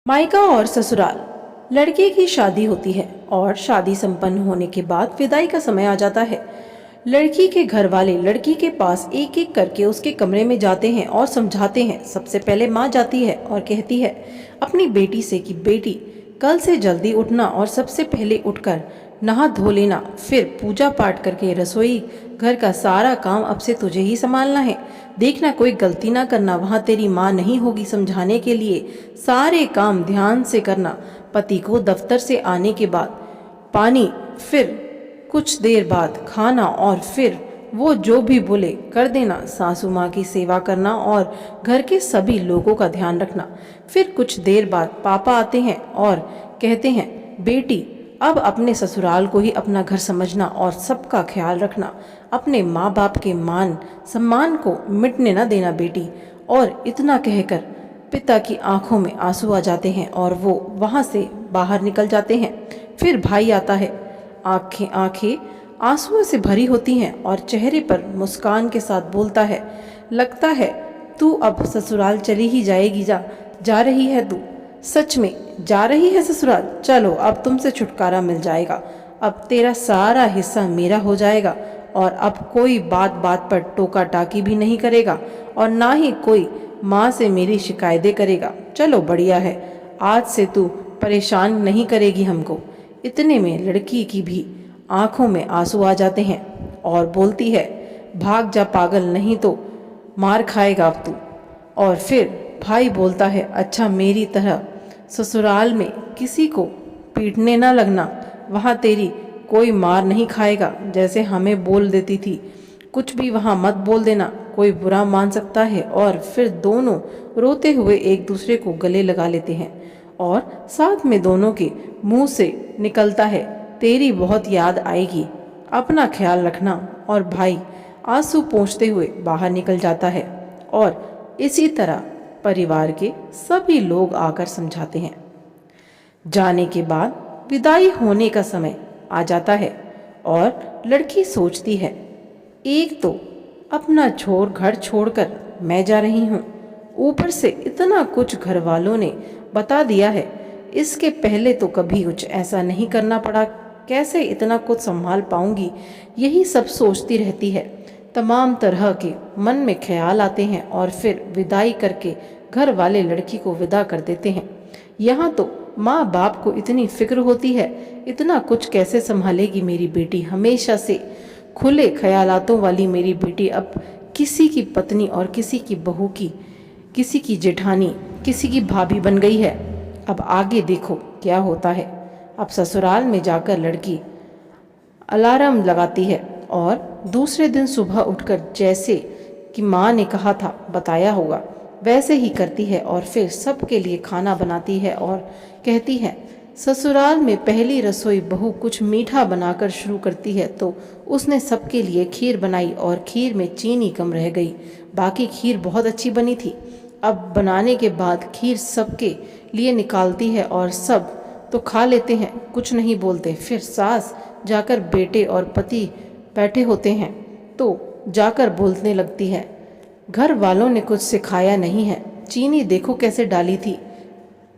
मायका और ससुराल। लड़के की शादी होती है और शादी संपन्न होने के बाद विदाई का समय आ जाता है। लड़की के घर वाले लड़की के पास एक एक करके उसके कमरे में जाते हैं और समझाते हैं। सबसे पहले माँ जाती है और कहती है अपनी बेटी से कि बेटी, कल से जल्दी उठना और सबसे पहले उठकर नहा धो लेना, फिर पूजा पाठ करके रसोई घर का सारा काम अब से तुझे ही संभालना है। देखना कोई गलती ना करना, वहाँ तेरी माँ नहीं होगी समझाने के लिए। सारे काम ध्यान से करना। पति को दफ्तर से आने के बाद पानी, फिर कुछ देर बाद खाना और फिर वो जो भी बोले कर देना। सासू माँ की सेवा करना और घर के सभी लोगों का ध्यान रखना। फिर कुछ देर बाद पापा आते हैं और कहते हैं बेटी, अब अपने ससुराल को ही अपना घर समझना और सबका ख्याल रखना। अपने माँ बाप के मान सम्मान को मिटने न देना बेटी। और इतना कहकर पिता की आंखों में आंसू आ जाते हैं और वो वहाँ से बाहर निकल जाते हैं। फिर भाई आता है। आंखें आंखें आंसुओं से भरी होती हैं और चेहरे पर मुस्कान के साथ बोलता है, लगता है तू अब ससुराल चली ही जाएगी। जा रही है तू? सच में जा रही है ससुराल? चलो अब तुमसे छुटकारा मिल जाएगा। अब तेरा सारा हिस्सा मेरा हो जाएगा और अब कोई बात बात पर टोका टाकी भी नहीं करेगा और ना ही कोई माँ से मेरी शिकायतें करेगा। चलो बढ़िया है, आज से तू परेशान नहीं करेगी हमको। इतने में लड़की की भी आंखों में आंसू आ जाते हैं और बोलती है, भाग जा पागल, नहीं तो मार खाएगा अब तू। और फिर भाई बोलता है, अच्छा मेरी तरह ससुराल में किसी को पीटने ना लगना, वहाँ तेरी कोई मार नहीं खाएगा। जैसे हमें बोल देती थी, कुछ भी वहाँ मत बोल देना, कोई बुरा मान सकता है। और फिर दोनों रोते हुए एक दूसरे को गले लगा लेते हैं और साथ में दोनों के मुंह से निकलता है, तेरी बहुत याद आएगी, अपना ख्याल रखना। और भाई आंसू पोंछते हुए बाहर निकल जाता है और इसी तरह परिवार के सभी लोग आकर समझाते हैं। जाने के बाद विदाई होने का समय आ जाता है और लड़की सोचती है, एक तो अपना घर छोड़कर मैं जा रही हूँ, ऊपर से इतना कुछ घर वालों ने बता दिया है। इसके पहले तो कभी कुछ ऐसा नहीं करना पड़ा, कैसे इतना कुछ संभाल पाऊंगी? यही सब सोचती रहती है। तमाम तरह के मन में ख्याल आते हैं और फिर विदाई करके घर वाले लड़की को विदा कर देते हैं। यहाँ तो माँ बाप को इतनी फिक्र होती है, इतना कुछ कैसे संभालेगी मेरी बेटी? हमेशा से खुले ख्यालातों वाली मेरी बेटी अब किसी की पत्नी और किसी की बहू की, किसी की जेठानी, किसी की भाभी बन गई है। अब आगे देखो क्या होता है। अब ससुराल में जाकर लड़की अलार्म लगाती है और दूसरे दिन सुबह उठकर जैसे कि माँ ने कहा था, बताया होगा, वैसे ही करती है और फिर सबके लिए खाना बनाती है और कहती है, ससुराल में पहली रसोई बहू कुछ मीठा बनाकर शुरू करती है तो उसने सबके लिए खीर बनाई और खीर में चीनी कम रह गई, बाकी खीर बहुत अच्छी बनी थी। अब बनाने के बाद खीर सबके लिए निकालती है और सब तो खा लेते हैं, कुछ नहीं बोलते। फिर सास जाकर बेटे और पति बैठे होते हैं तो जाकर बोलने लगती है, घर वालों ने कुछ सिखाया नहीं है, चीनी देखो कैसे डाली थी,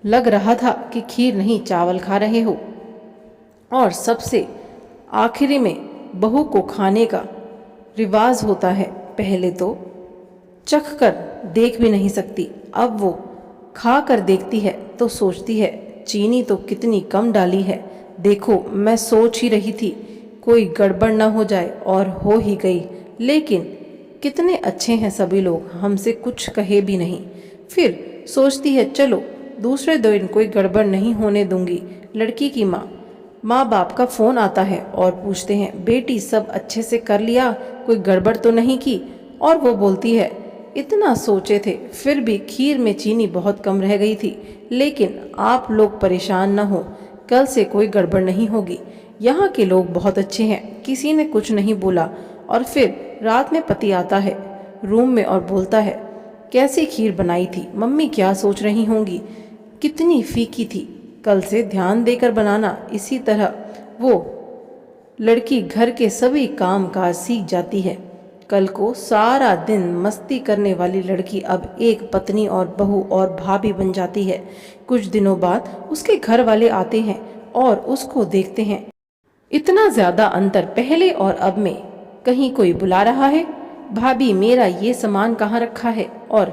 लग रहा था कि खीर नहीं चावल खा रहे हो। और सबसे आखिरी में बहू को खाने का रिवाज होता है, पहले तो चख कर देख भी नहीं सकती, अब वो खा कर देखती है तो सोचती है, चीनी तो कितनी कम डाली है, देखो मैं सोच ही रही थी कोई गड़बड़ ना हो जाए और हो ही गई, लेकिन कितने अच्छे हैं सभी लोग, हमसे कुछ कहे भी नहीं। फिर सोचती है, चलो दूसरे दिन कोई गड़बड़ नहीं होने दूंगी। लड़की की माँ बाप का फ़ोन आता है और पूछते हैं, बेटी सब अच्छे से कर लिया, कोई गड़बड़ तो नहीं की? और वो बोलती है, इतना सोचे थे फिर भी खीर में चीनी बहुत कम रह गई थी, लेकिन आप लोग परेशान न हो, कल से कोई गड़बड़ नहीं होगी। यहाँ के लोग बहुत अच्छे हैं, किसी ने कुछ नहीं बोला। और फिर रात में पति आता है रूम में और बोलता है, कैसी खीर बनाई थी मम्मी, क्या सोच रही होंगी, कितनी फीकी थी, कल से ध्यान देकर बनाना। इसी तरह वो लड़की घर के सभी काम काज सीख जाती है कल को सारा दिन मस्ती करने वाली लड़की अब एक पत्नी और बहू और भाभी बन जाती है। कुछ दिनों बाद उसके घर वाले आते हैं और उसको देखते हैं। इतना ज्यादा अंतर पहले और अब में। कहीं कोई बुला रहा है, भाभी मेरा ये सामान कहाँ रखा है? और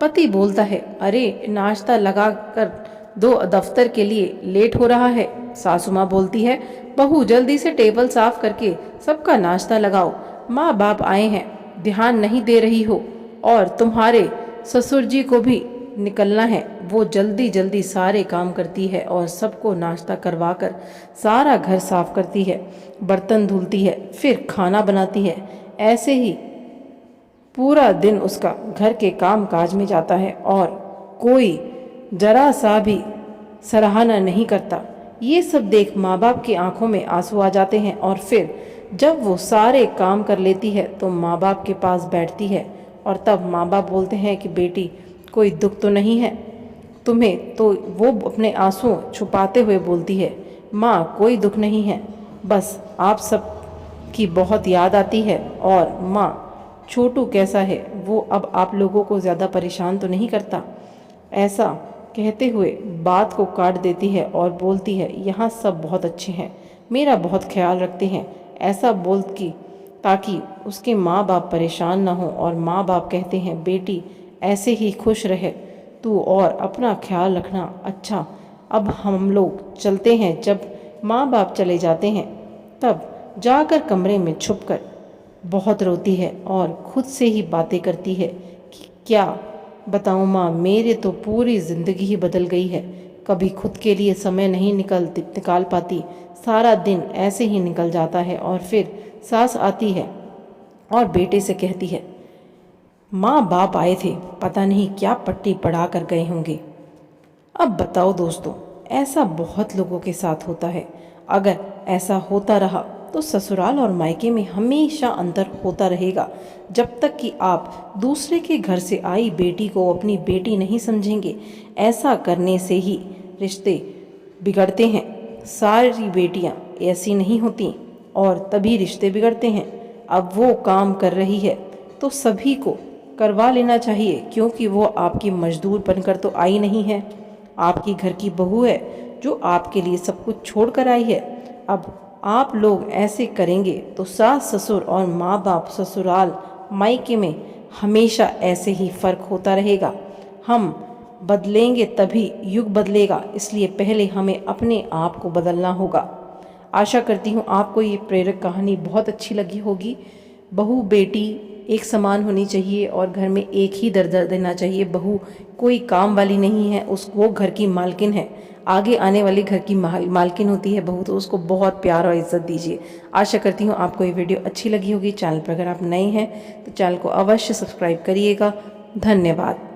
पति बोलता है, अरे नाश्ता लगा कर दो, दफ्तर के लिए लेट हो रहा है। सासू माँ बोलती है, बहू जल्दी से टेबल साफ करके सबका नाश्ता लगाओ, माँ बाप आए हैं, ध्यान नहीं दे रही हो। और तुम्हारे ससुर जी को भी निकलना है। वो जल्दी जल्दी सारे काम करती है और सबको नाश्ता करवा कर सारा घर साफ करती है, बर्तन धुलती है, फिर खाना बनाती है। ऐसे ही पूरा दिन उसका घर के काम काज में जाता है और कोई जरा सा भी सराहना नहीं करता। ये सब देख माँ बाप की आंखों में आंसू आ जाते हैं और फिर जब वो सारे काम कर लेती है तो माँ बाप के पास बैठती है और तब माँ बाप बोलते हैं कि बेटी कोई दुख तो नहीं है तुम्हें? तो वो अपने आंसू छुपाते हुए बोलती है, माँ कोई दुख नहीं है, बस आप सब की बहुत याद आती है। और माँ छोटू कैसा है, वो अब आप लोगों को ज़्यादा परेशान तो नहीं करता? ऐसा कहते हुए बात को काट देती है और बोलती है, यहाँ सब बहुत अच्छे हैं, मेरा बहुत ख्याल रखते हैं। ऐसा बोल की ताकि उसके माँ बाप परेशान ना हो। और माँ बाप कहते हैं, बेटी ऐसे ही खुश रहे तू और अपना ख्याल रखना। अच्छा अब हम लोग चलते हैं। जब माँ बाप चले जाते हैं तब जाकर कमरे में छुपकर बहुत रोती है और खुद से ही बातें करती है कि क्या बताऊँ माँ, मेरे तो पूरी ज़िंदगी ही बदल गई है। कभी खुद के लिए समय नहीं निकाल पाती, सारा दिन ऐसे ही निकल जाता है। और फिर सास आती है और बेटे से कहती है, माँ बाप आए थे, पता नहीं क्या पट्टी पढ़ा कर गए होंगे। अब बताओ दोस्तों, ऐसा बहुत लोगों के साथ होता है। अगर ऐसा होता रहा तो ससुराल और मायके में हमेशा अंतर होता रहेगा। जब तक कि आप दूसरे के घर से आई बेटी को अपनी बेटी नहीं समझेंगे। ऐसा करने से ही रिश्ते बिगड़ते हैं। सारी बेटियां ऐसी नहीं होती और तभी रिश्ते बिगड़ते हैं। अब वो काम कर रही है तो सभी को करवा लेना चाहिए, क्योंकि वो आपकी मजदूर बनकर तो आई नहीं है, आपकी घर की बहू है जो आपके लिए सब कुछ छोड़ कर आई है। अब आप लोग ऐसे करेंगे तो सास ससुर और माँ बाप, ससुराल मायके में हमेशा ऐसे ही फर्क होता रहेगा। हम बदलेंगे तभी युग बदलेगा, इसलिए पहले हमें अपने आप को बदलना होगा। आशा करती हूँ आपको ये प्रेरक कहानी बहुत अच्छी लगी होगी। बहू बेटी एक समान होनी चाहिए और घर में एक ही दर्जा देना चाहिए। बहू कोई काम वाली नहीं है, वो घर की मालकिन है, आगे आने वाली घर की मालकिन होती है बहू, तो उसको बहुत प्यार और इज्जत दीजिए। आशा करती हूँ आपको ये वीडियो अच्छी लगी होगी। चैनल पर अगर आप नए हैं तो चैनल को अवश्य सब्सक्राइब करिएगा। धन्यवाद।